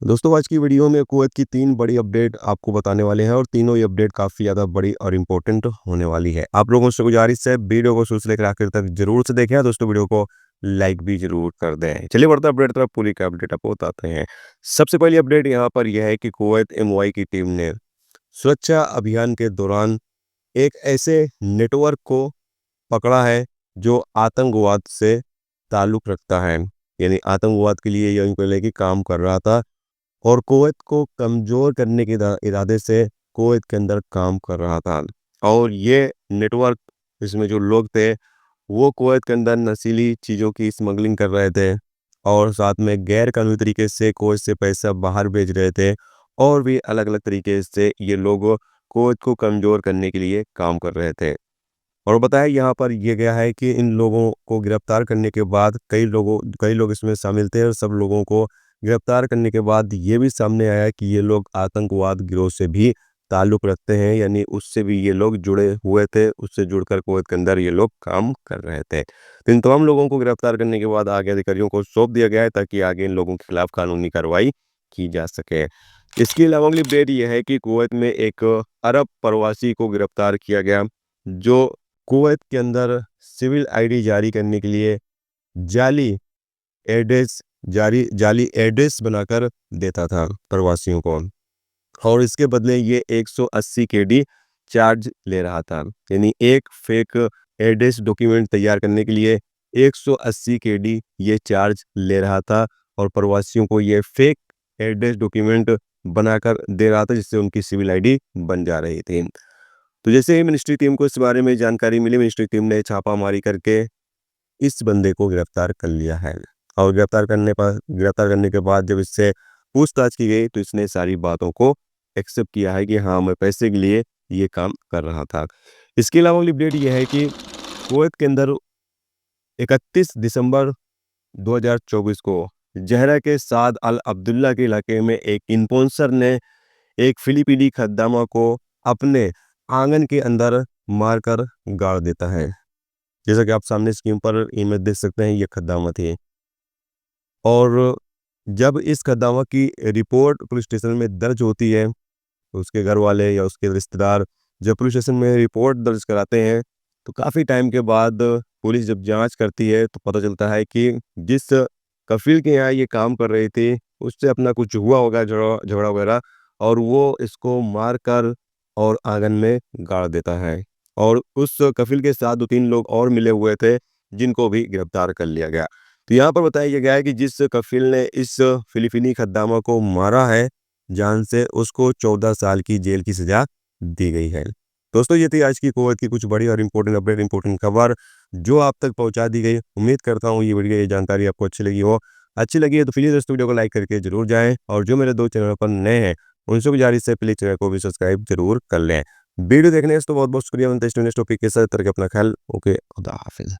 दोस्तों आज की वीडियो में कुवैत की 3 बड़ी अपडेट आपको बताने वाले हैं और तीनों ही अपडेट काफ़ी ज़्यादा बड़ी और इम्पोर्टेंट होने वाली है। आप लोगों से गुजारिश है वीडियो को शुरू से लेकर आखिर तक ज़रूर से देखें। दोस्तों वीडियो को लाइक भी ज़रूर कर दें। चलिए बढ़ते अपडेट तरफ पूरी का अपडेट आपको बताते हैं। सबसे पहली अपडेट यहाँ पर यह है कि कुवैत एमओआई की टीम ने सुरक्षा अभियान के दौरान एक ऐसे नेटवर्क को पकड़ा है जो आतंकवाद से ताल्लुक़ रखता है। यानी आतंकवाद के लिए यही पहले कि काम कर रहा था और कुवैत को कमज़ोर करने के इरादे से कुवैत के अंदर काम कर रहा था। और ये नेटवर्क इसमें जो लोग थे वो कुवैत के अंदर नशीली चीज़ों की स्मगलिंग कर रहे थे और साथ में गैर कानूनी तरीके से कुवैत से पैसा बाहर भेज रहे थे और भी अलग-अलग तरीके से ये लोग कुवैत को कमज़ोर करने के लिए काम कर रहे थे। और बताया यहाँ पर ये गया है कि इन लोगों को गिरफ्तार करने के बाद कई लोग इसमें शामिल थे और सब लोगों को गिरफ्तार करने के बाद ये भी सामने आया कि ये लोग आतंकवाद गिरोह से भी ताल्लुक़ रखते हैं। यानी उससे भी ये लोग जुड़े हुए थे, उससे जुड़कर कुवैत के अंदर ये लोग काम कर रहे थे। तो इन तमाम लोगों को गिरफ्तार करने के बाद आगे अधिकारियों को सौंप दिया गया है ताकि आगे इन लोगों के खिलाफ कानूनी कार्रवाई की जा सके। इसके अलावा अगली अपडेट ये है कि कुवैत में एक अरब प्रवासी को गिरफ्तार किया गया जो कुवैत के अंदर सिविल आईडी जारी करने के लिए जाली जाली एड्रेस बनाकर देता था प्रवासियों को और इसके बदले ये 180 केडी चार्ज ले रहा था। यानी एक फेक एड्रेस डॉक्यूमेंट तैयार करने के लिए 180 केडी ये चार्ज ले रहा था और प्रवासियों को ये फेक एड्रेस डॉक्यूमेंट बनाकर दे रहा था जिससे उनकी सिविल आईडी बन जा रही थी। तो जैसे ही मिनिस्ट्री टीम को इस बारे में जानकारी मिली, मिनिस्ट्री टीम ने छापामारी करके इस बंदे को गिरफ्तार कर लिया है और गिरफ्तार करने के बाद जब इससे पूछताछ की गई तो इसने सारी बातों को एक्सेप्ट किया है कि हाँ, मैं पैसे के लिए ये काम कर रहा था। इसके अलावा अगली अपडेट ये है कि कुवैत के अंदर 31 दिसंबर 2024 को जहरा के साद अल अब्दुल्ला के इलाके में एक इन्फोर्सर ने एक फिलिपीनी खद्दामा को अपने आंगन के अंदर मारकर गाड़ देता है। जैसा कि आप सामने स्क्रीन पर इमेज देख सकते हैं, ये खद्दामा थी और जब इस खद्दामा की रिपोर्ट पुलिस स्टेशन में दर्ज होती है तो उसके घर वाले या उसके रिश्तेदार जब पुलिस स्टेशन में रिपोर्ट दर्ज कराते हैं तो काफ़ी टाइम के बाद पुलिस जब जांच करती है तो पता चलता है कि जिस कफील के यहाँ ये काम कर रही थी उससे अपना कुछ हुआ होगा झगड़ा वगैरह और वो इसको मार कर और आंगन में गाड़ देता है और उस कफील के साथ 2-3 लोग और मिले हुए थे जिनको भी गिरफ्तार कर लिया गया। तो यहाँ पर बताया गया है कि जिस कफील ने इस फिलिपीनी खद्दामा को मारा है जान से, उसको 14 साल की जेल की सजा दी गई है। दोस्तों ये थी आज की कुवैत की कुछ बड़ी और इम्पोर्टेंट अपडेट, इम्पोर्टेंट खबर जो आप तक पहुंचा दी गई। उम्मीद करता हूँ ये वीडियो, ये जानकारी आपको अच्छी लगी हो। अच्छी लगी है तो प्लीज़ इस वीडियो को लाइक करके जरूर जाएं और जो मेरे 2 चैनल पर नए हैं उनसे गुजारिश है प्लीज़ चैनल को भी सब्सक्राइब जरूर कर लें। वीडियो देखने से तो बहुत बहुत शुक्रिया। नेक्स्ट टॉपिक के साथ तरह अपना ख्याल। ओके, खुदा हाफिज़।